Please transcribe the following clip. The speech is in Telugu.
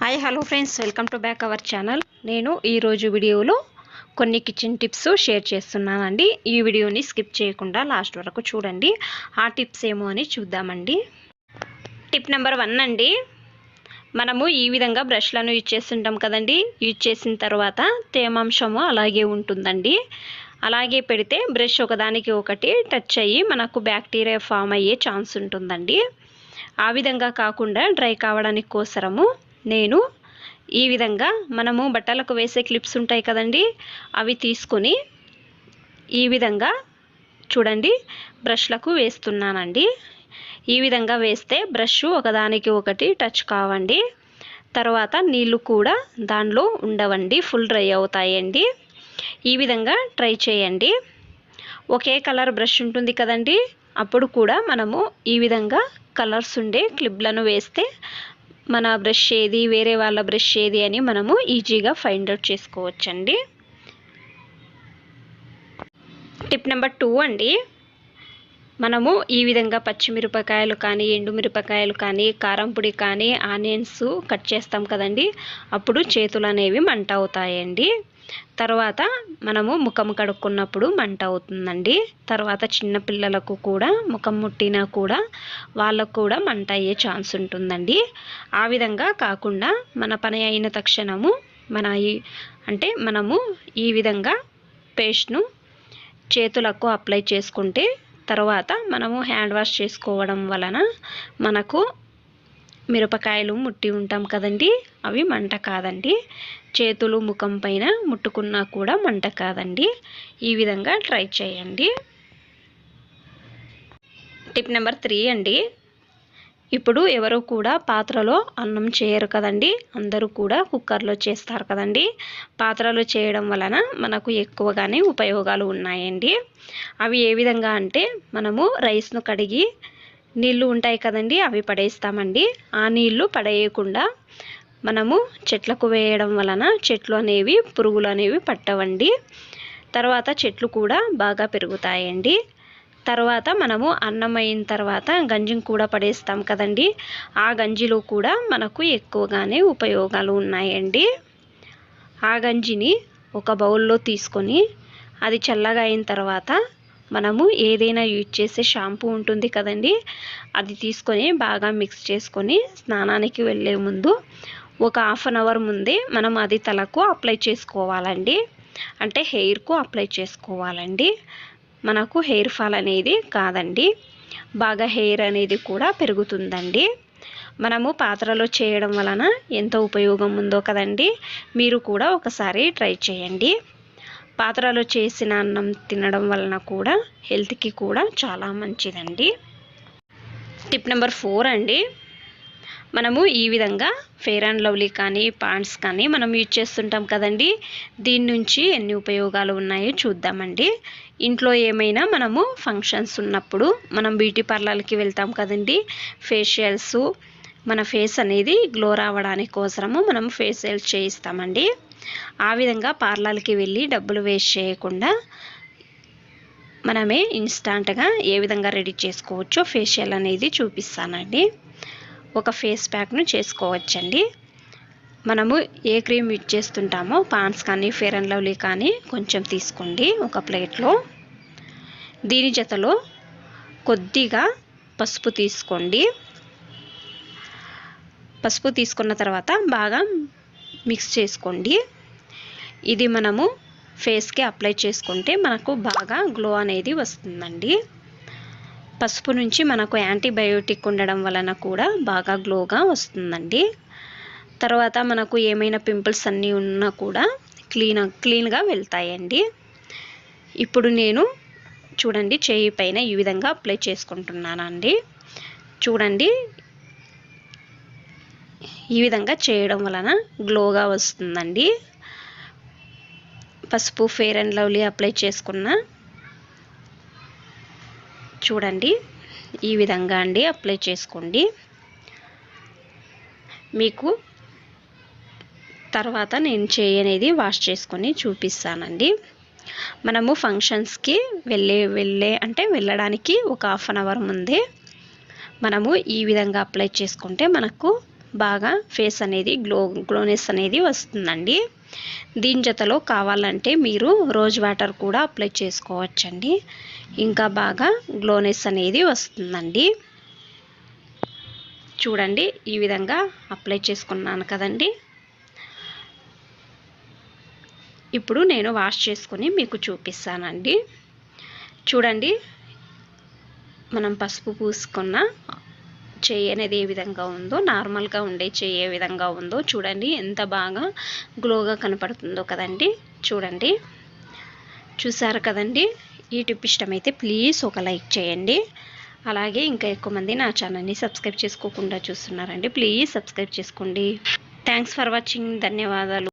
Hi hello friends, welcome to back our channel. నేను ఈరోజు వీడియోలో కొన్ని కిచెన్ టిప్స్ షేర్ చేస్తున్నానండి. ఈ వీడియోని స్కిప్ చేయకుండా లాస్ట్ వరకు చూడండి. ఆ టిప్స్ ఏమో అని చూద్దామండి. టిప్ నెంబర్ 1 అండి. మనము ఈ విధంగా బ్రష్లను యూజ్ చేస్తుంటాం కదండి. యూజ్ చేసిన తర్వాత తేమాంశము అలాగే ఉంటుందండి. అలాగే పెడితే బ్రష్ ఒకదానికి ఒకటి టచ్ అయ్యి మనకు బ్యాక్టీరియా ఫామ్ అయ్యే ఛాన్స్ ఉంటుందండి. ఆ విధంగా కాకుండా డ్రై కావడానికి కోసరము నేను ఈ విధంగా మనము బట్టలకు వేసే క్లిప్స్ ఉంటాయి కదండి, అవి తీసుకొని ఈ విధంగా చూడండి బ్రష్లకు వేస్తున్నానండి. ఈ విధంగా వేస్తే బ్రష్ ఒకదానికి ఒకటి టచ్ కావండి. తర్వాత నీళ్ళు కూడా దానిలో ఉండవండి, ఫుల్ డ్రై అవుతాయండి. ఈ విధంగా ట్రై చేయండి. ఒకే కలర్ బ్రష్ ఉంటుంది కదండి, అప్పుడు కూడా మనము ఈ విధంగా కలర్స్ ఉండే క్లిప్లను వేస్తే మన బ్రష్ ఏది, వేరే వాళ్ళ బ్రష్ ఏది అని మనము ఈజీగా ఫైండ్ అవుట్ చేసుకోవచ్చండి. టిప్ నెంబర్ 2 అండి. మనము ఈ విధంగా పచ్చిమిరపకాయలు కానీ, ఎండుమిరపకాయలు కానీ, కారం పొడి కానీ, ఆనియన్స్ కట్ చేస్తాం కదండి, అప్పుడు చేతులు అనేవి మంట అవుతాయండి. తర్వాత మనము ముఖం కడుక్కున్నప్పుడు మంట అవుతుందండి. తర్వాత చిన్న పిల్లలకు కూడా ముఖం ముట్టినా కూడా వాళ్ళకు కూడా మంట అయ్యే ఛాన్స్ ఉంటుందండి. ఆ విధంగా కాకుండా మన పని అయిన తక్షణము మనము ఈ విధంగా పేస్ట్ను చేతులకు అప్లై చేసుకుంటే తర్వాత మనము హ్యాండ్ వాష్ చేసుకోవడం వలన మనకు మిరపకాయలు ముట్టి ఉంటాం కదండి, అవి మంట కాదండి. చేతులు ముఖం పైన ముట్టుకున్నా కూడా మంట కాదండి. ఈ విధంగా ట్రై చేయండి. టిప్ నెంబర్ 3 అండి. ఇప్పుడు ఎవరు కూడా పాత్రలో అన్నం చేయరు కదండి, అందరూ కూడా కుక్కర్లో చేస్తారు కదండి. పాత్రలో చేయడం వలన మనకు ఎక్కువగానే ఉపయోగాలు ఉన్నాయండి. అవి ఏ విధంగా అంటే, మనము రైస్ను కడిగి నీళ్ళు ఉంటాయి కదండి, అవి పడేస్తామండి. ఆ నీళ్ళు పడేయకుండా మనము చెట్లకు వేయడం వలన చెట్లు అనేవి, పురుగులు అనేవి పట్టవండి. తర్వాత చెట్లు కూడా బాగా పెరుగుతాయండి. తర్వాత మనము అన్నం అయిన తర్వాత గంజిని కూడా పడేస్తాం కదండి, ఆ గంజిలో కూడా మనకు ఎక్కువగానే ఉపయోగాలు ఉన్నాయండి. ఆ గంజిని ఒక బౌల్లో తీసుకొని అది చల్లగా అయిన తర్వాత మనము ఏదైనా యూజ్ చేసే షాంపూ ఉంటుంది కదండి, అది తీసుకొని బాగా మిక్స్ చేసుకొని స్నానానికి వెళ్ళే ముందు ఒక 1/2 అవర్ ముందే మనం అది తలకు అప్లై చేసుకోవాలండి. అంటే హెయిర్కు అప్లై చేసుకోవాలండి. మనకు హెయిర్ ఫాల్ అనేది కాదండి, బాగా హెయిర్ అనేది కూడా పెరుగుతుందండి. మనము పాత్రలో చేయడం వలన ఎంత ఉపయోగం ఉందో కదండి, మీరు కూడా ఒకసారి ట్రై చేయండి. పాత్రలో చేసిన అన్నం తినడం వలన కూడా హెల్త్కి కూడా చాలా మంచిదండి. టిప్ నెంబర్ 4 అండి. మనము ఈ విధంగా ఫెయిర్ అండ్ లవ్లీ కానీ, పాండ్స్ కానీ మనం యూజ్ చేస్తుంటాం కదండి, దీని నుంచి ఎన్ని ఉపయోగాలు ఉన్నాయో చూద్దామండి. ఇంట్లో ఏమైనా మనము ఫంక్షన్స్ ఉన్నప్పుడు మనం బ్యూటీ పార్లర్కి వెళ్తాం కదండి, ఫేషియల్స్, మన ఫేస్ అనేది గ్లో రావడానికి కోసము మనం ఫేషియల్స్ చేయిస్తామండి. ఆ విధంగా పార్లర్కి వెళ్ళి డబ్బులు వేస్ట్ చేయకుండా మనమే ఇన్స్టాంట్గా ఏ విధంగా రెడీ చేసుకోవచ్చో ఫేషియల్ అనేది చూపిస్తానండి. ఒక ఫేస్ ప్యాక్ను చేసుకోవచ్చండి. మనము ఏ క్రీమ్ యూజ్ చేస్తుంటామో, పాండ్స్ కానీ, ఫెయిర్ అండ్ లవ్లీ కానీ కొంచెం తీసుకోండి ఒక ప్లేట్లో. దీని జతలో కొద్దిగా పసుపు తీసుకోండి. పసుపు తీసుకున్న తర్వాత బాగా మిక్స్ చేసుకోండి. ఇది మనము ఫేస్కి అప్లై చేసుకుంటే మనకు బాగా గ్లో అనేది వస్తుందండి. పసుపు నుంచి మనకు యాంటీబయోటిక్ ఉండడం వలన కూడా బాగా గ్లోగా వస్తుందండి. తర్వాత మనకు ఏమైనా పింపుల్స్ అన్నీ ఉన్నా కూడా క్లీన్గా వెళ్తాయండి. ఇప్పుడు నేను చూడండి చేయి పైన ఈ విధంగా అప్లై చేసుకుంటున్నానండి. చూడండి ఈ విధంగా చేయడం వలన గ్లోగా వస్తుందండి. పసుపు, ఫెయిర్ అండ్ లవ్లీ అప్లై చేసుకున్న చూడండి ఈ విధంగా అండి అప్లై చేసుకోండి. మీకు తర్వాత నేను చేయి అనేది వాష్ చేసుకొని చూపిస్తానండి. మనము ఫంక్షన్స్కి వెళ్ళడానికి ఒక 1/2 అవర్ ముందే మనము ఈ విధంగా అప్లై చేసుకుంటే మనకు బాగా ఫేస్ అనేది గ్లోనెస్ అనేది వస్తుందండి. దీని జతలో కావాలంటే మీరు రోజ్ వాటర్ కూడా అప్లై చేసుకోవచ్చండి. ఇంకా బాగా గ్లోనెస్ అనేది వస్తుందండి. చూడండి, ఈ విధంగా అప్లై చేసుకున్నాను కదండి. ఇప్పుడు నేను వాష్ చేసుకొని మీకు చూపిస్తానండి. చూడండి, మనం పసుపు పూసుకున్న చెయ్యి అనేది ఏ విధంగా ఉందో, నార్మల్గా ఉండే చెయ్యి ఏ విధంగా ఉందో చూడండి, ఎంత బాగా గ్లోగా కనపడుతుందో కదండి. చూడండి, చూసారు కదండి. ఈ టిప్ ఇష్టమైతే ప్లీజ్ ఒక లైక్ చేయండి. అలాగే ఇంకా ఎక్కువ మంది నా ఛానల్ని సబ్స్క్రైబ్ చేసుకోకుండా చూస్తున్నారండి. ప్లీజ్ సబ్స్క్రైబ్ చేసుకోండి. Thanks for watching. ధన్యవాదాలు.